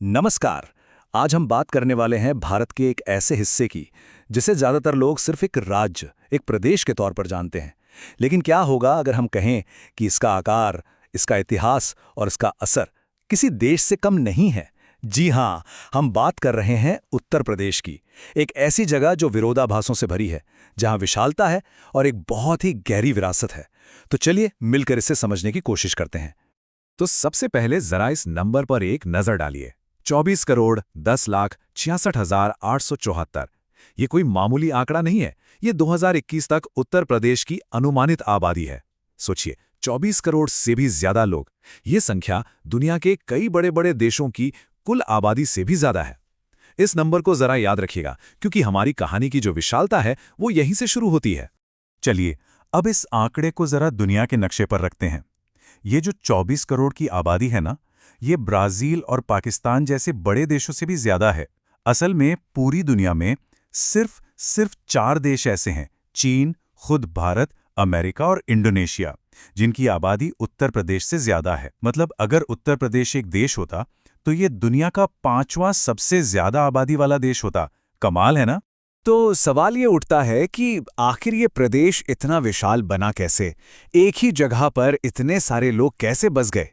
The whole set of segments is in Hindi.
नमस्कार। आज हम बात करने वाले हैं भारत के एक ऐसे हिस्से की जिसे ज्यादातर लोग सिर्फ एक राज्य, एक प्रदेश के तौर पर जानते हैं। लेकिन क्या होगा अगर हम कहें कि इसका आकार, इसका इतिहास और इसका असर किसी देश से कम नहीं है। जी हाँ, हम बात कर रहे हैं उत्तर प्रदेश की। एक ऐसी जगह जो विरोधाभासों से भरी है, जहां विशालता है और एक बहुत ही गहरी विरासत है। तो चलिए मिलकर इसे समझने की कोशिश करते हैं। तो सबसे पहले जरा इस नंबर पर एक नजर डालिए। 24 करोड़ 10,66,874। ये कोई मामूली आंकड़ा नहीं है। ये 2021 तक उत्तर प्रदेश की अनुमानित आबादी है। सोचिए, 24 करोड़ से भी ज्यादा लोग। ये संख्या दुनिया के कई बड़े बड़े देशों की कुल आबादी से भी ज्यादा है। इस नंबर को जरा याद रखिएगा, क्योंकि हमारी कहानी की जो विशालता है वो यहीं से शुरू होती है। चलिए, अब इस आंकड़े को जरा दुनिया के नक्शे पर रखते हैं। ये जो 24 करोड़ की आबादी है ना, ये ब्राजील और पाकिस्तान जैसे बड़े देशों से भी ज्यादा है। असल में पूरी दुनिया में सिर्फ 4 देश ऐसे हैं, चीन, खुद भारत, अमेरिका और इंडोनेशिया, जिनकी आबादी उत्तर प्रदेश से ज्यादा है। मतलब अगर उत्तर प्रदेश एक देश होता तो ये दुनिया का 5वां सबसे ज्यादा आबादी वाला देश होता। कमाल है ना? तो सवाल ये उठता है कि आखिर ये प्रदेश इतना विशाल बना कैसे? एक ही जगह पर इतने सारे लोग कैसे बस गए?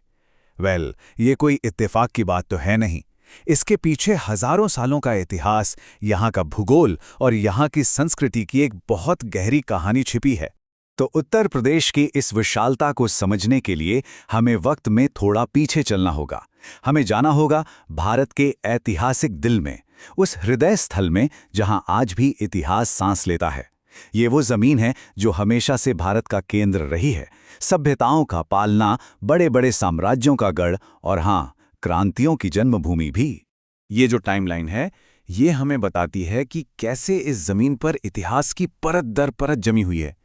ये कोई इत्तेफाक की बात तो है नहीं। इसके पीछे हजारों सालों का इतिहास, यहाँ का भूगोल और यहाँ की संस्कृति की एक बहुत गहरी कहानी छिपी है। तो उत्तर प्रदेश की इस विशालता को समझने के लिए हमें वक्त में थोड़ा पीछे चलना होगा। हमें जाना होगा भारत के ऐतिहासिक दिल में, उस हृदय स्थल में जहां आज भी इतिहास सांस लेता है। ये वो जमीन है जो हमेशा से भारत का केंद्र रही है, सभ्यताओं का पालना, बड़े बड़े साम्राज्यों का गढ़ और हाँ, क्रांतियों की जन्मभूमि भी। ये जो टाइमलाइन है, ये हमें बताती है कि कैसे इस जमीन पर इतिहास की परत दर परत जमी हुई है।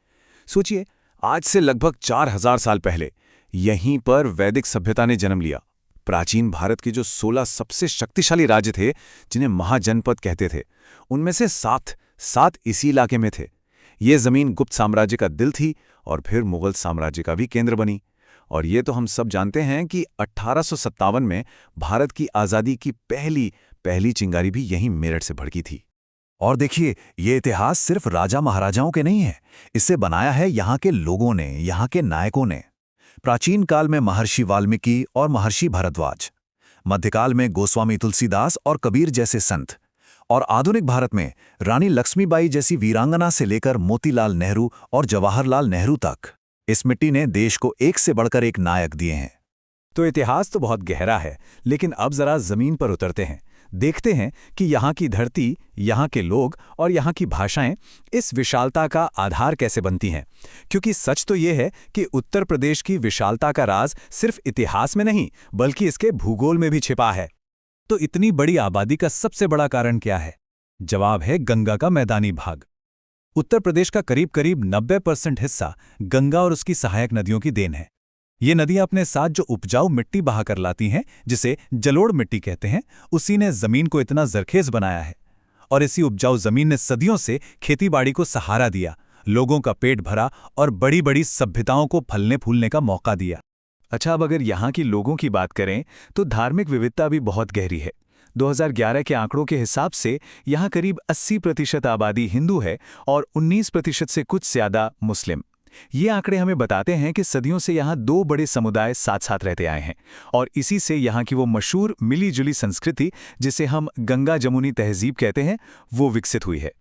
सोचिए, आज से लगभग 4000 साल पहले यहीं पर वैदिक सभ्यता ने जन्म लिया। प्राचीन भारत के जो 16 सबसे शक्तिशाली राज्य थे, जिन्हें महाजनपद कहते थे, उनमें से 7 इसी इलाके में थे। ये जमीन गुप्त साम्राज्य का दिल थी और फिर मुगल साम्राज्य का भी केंद्र बनी। और ये तो हम सब जानते हैं कि 1857 में भारत की आज़ादी की पहली चिंगारी भी यहीं मेरठ से भड़की थी। और देखिए, ये इतिहास सिर्फ राजा महाराजाओं के नहीं है, इसे बनाया है यहाँ के लोगों ने, यहाँ के नायकों ने। प्राचीन काल में महर्षि वाल्मीकि और महर्षि भारद्वाज, मध्यकाल में गोस्वामी तुलसीदास और कबीर जैसे संत, और आधुनिक भारत में रानी लक्ष्मीबाई जैसी वीरांगना से लेकर मोतीलाल नेहरू और जवाहरलाल नेहरू तक। इस मिट्टी ने देश को एक से बढ़कर एक नायक दिए हैं। तो इतिहास तो बहुत गहरा है, लेकिन अब जरा जमीन पर उतरते हैं। देखते हैं कि यहाँ की धरती, यहाँ के लोग और यहाँ की भाषाएं इस विशालता का आधार कैसे बनती हैं। क्योंकि सच तो ये है कि उत्तर प्रदेश की विशालता का राज सिर्फ इतिहास में नहीं, बल्कि इसके भूगोल में भी छिपा है। तो इतनी बड़ी आबादी का सबसे बड़ा कारण क्या है? जवाब है गंगा का मैदानी भाग। उत्तर प्रदेश का करीब 90% हिस्सा गंगा और उसकी सहायक नदियों की देन है। ये नदियां अपने साथ जो उपजाऊ मिट्टी बहाकर लाती हैं, जिसे जलोढ़ मिट्टी कहते हैं, उसी ने जमीन को इतना जरखेज बनाया है। और इसी उपजाऊ जमीन ने सदियों से खेतीबाड़ी को सहारा दिया, लोगों का पेट भरा और बड़ी बड़ी सभ्यताओं को फलने फूलने का मौका दिया। अच्छा, अब अगर यहाँ की लोगों की बात करें तो धार्मिक विविधता भी बहुत गहरी है। 2011 के आंकड़ों के हिसाब से यहाँ करीब 80% आबादी हिंदू है और 19% से कुछ ज्यादा मुस्लिम। ये आंकड़े हमें बताते हैं कि सदियों से यहाँ 2 बड़े समुदाय साथ साथ रहते आए हैं और इसी से यहाँ की वो मशहूर मिली जुली संस्कृति, जिसे हम गंगा जमुनी तहजीब कहते हैं, वो विकसित हुई है।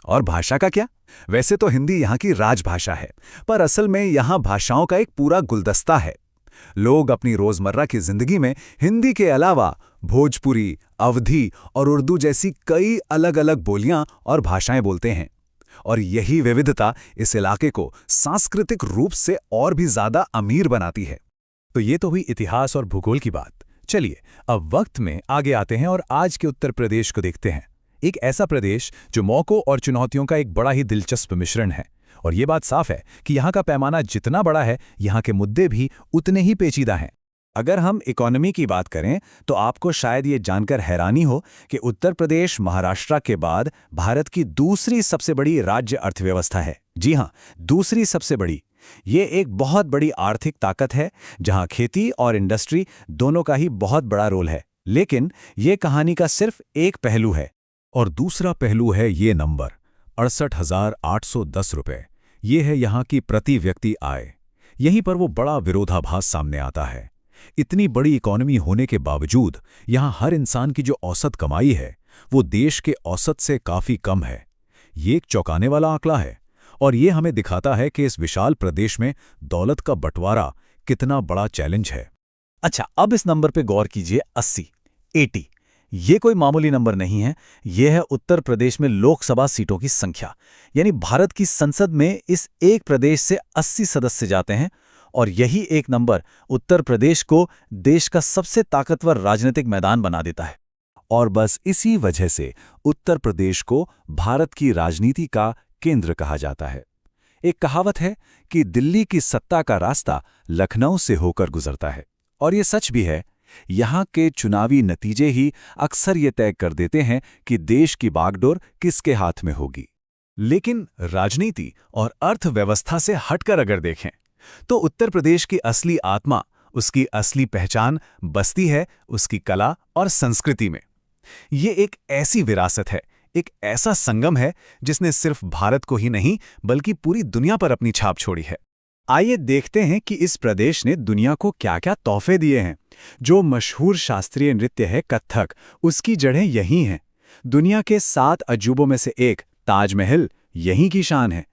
और भाषा का क्या? वैसे तो हिंदी यहाँ की राजभाषा है, पर असल में यहाँ भाषाओं का एक पूरा गुलदस्ता है। लोग अपनी रोजमर्रा की जिंदगी में हिंदी के अलावा भोजपुरी, अवधी और उर्दू जैसी कई अलग अलग बोलियां और भाषाएं बोलते हैं। और यही विविधता इस इलाके को सांस्कृतिक रूप से और भी ज्यादा अमीर बनाती है। तो ये तो हुई इतिहास और भूगोल की बात। चलिए, अब वक्त में आगे आते हैं और आज के उत्तर प्रदेश को देखते हैं। एक ऐसा प्रदेश जो मौकों और चुनौतियों का एक बड़ा ही दिलचस्प मिश्रण है। और ये बात साफ है कि यहाँ का पैमाना जितना बड़ा है, यहाँ के मुद्दे भी उतने ही पेचीदा हैं। अगर हम इकोनॉमी की बात करें तो आपको शायद ये जानकर हैरानी हो कि उत्तर प्रदेश महाराष्ट्र के बाद भारत की दूसरी सबसे बड़ी राज्य अर्थव्यवस्था है। जी हाँ, दूसरी सबसे बड़ी। ये एक बहुत बड़ी आर्थिक ताकत है, जहाँ खेती और इंडस्ट्री दोनों का ही बहुत बड़ा रोल है। लेकिन ये कहानी का सिर्फ एक पहलू है। और दूसरा पहलू है ये नंबर 68,810 रुपए। ये है यहाँ की प्रति व्यक्ति आय। यहीं पर वो बड़ा विरोधाभास सामने आता है। इतनी बड़ी इकोनॉमी होने के बावजूद यहाँ हर इंसान की जो औसत कमाई है वो देश के औसत से काफी कम है। ये एक चौंकाने वाला आंकड़ा है और ये हमें दिखाता है कि इस विशाल प्रदेश में दौलत का बंटवारा कितना बड़ा चैलेंज है। अच्छा, अब इस नंबर पे गौर कीजिए, 80। ये कोई मामूली नंबर नहीं है। ये है उत्तर प्रदेश में लोकसभा सीटों की संख्या। यानी भारत की संसद में इस एक प्रदेश से 80 सदस्य जाते हैं और यही एक नंबर उत्तर प्रदेश को देश का सबसे ताकतवर राजनीतिक मैदान बना देता है। और बस इसी वजह से उत्तर प्रदेश को भारत की राजनीति का केंद्र कहा जाता है। एक कहावत है कि दिल्ली की सत्ता का रास्ता लखनऊ से होकर गुजरता है, और ये सच भी है। यहाँ के चुनावी नतीजे ही अक्सर ये तय कर देते हैं कि देश की बागडोर किसके हाथ में होगी। लेकिन राजनीति और अर्थव्यवस्था से हटकर अगर देखें तो उत्तर प्रदेश की असली आत्मा, उसकी असली पहचान बसती है उसकी कला और संस्कृति में। ये एक ऐसी विरासत है, एक ऐसा संगम है जिसने सिर्फ भारत को ही नहीं बल्कि पूरी दुनिया पर अपनी छाप छोड़ी है। आइए देखते हैं कि इस प्रदेश ने दुनिया को क्या-क्या तोहफे दिए हैं। जो मशहूर शास्त्रीय नृत्य है कत्थक, उसकी जड़ें यहीं हैं। दुनिया के 7 अजूबों में से एक ताजमहल यहीं की शान है।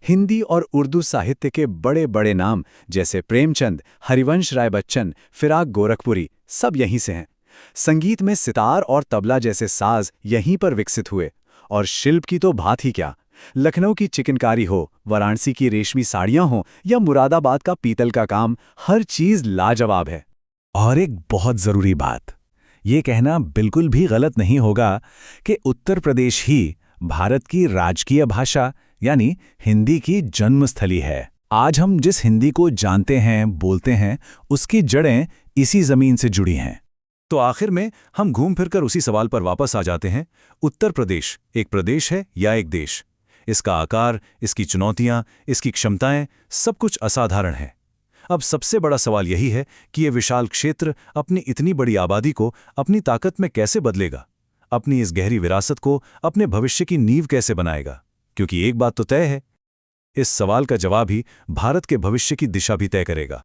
हिंदी और उर्दू साहित्य के बड़े बड़े नाम जैसे प्रेमचंद, हरिवंश राय बच्चन, फिराक गोरखपुरी सब यहीं से हैं। संगीत में सितार और तबला जैसे साज यहीं पर विकसित हुए। और शिल्प की तो बात ही क्या। लखनऊ की चिकनकारी हो, वाराणसी की रेशमी साड़ियां हों या मुरादाबाद का पीतल का काम, हर चीज लाजवाब है। और एक बहुत जरूरी बात, ये कहना बिल्कुल भी गलत नहीं होगा कि उत्तर प्रदेश ही भारत की राजकीय भाषा यानी हिंदी की जन्मस्थली है। आज हम जिस हिंदी को जानते हैं, बोलते हैं, उसकी जड़ें इसी जमीन से जुड़ी हैं। तो आखिर में हम घूम फिरकर उसी सवाल पर वापस आ जाते हैं, उत्तर प्रदेश एक प्रदेश है या एक देश? इसका आकार, इसकी चुनौतियां, इसकी क्षमताएं, सब कुछ असाधारण है। अब सबसे बड़ा सवाल यही है कि ये विशाल क्षेत्र अपनी इतनी बड़ी आबादी को अपनी ताकत में कैसे बदलेगा, अपनी इस गहरी विरासत को अपने भविष्य की नींव कैसे बनाएगा। क्योंकि एक बात तो तय है, इस सवाल का जवाब ही भारत के भविष्य की दिशा भी तय करेगा।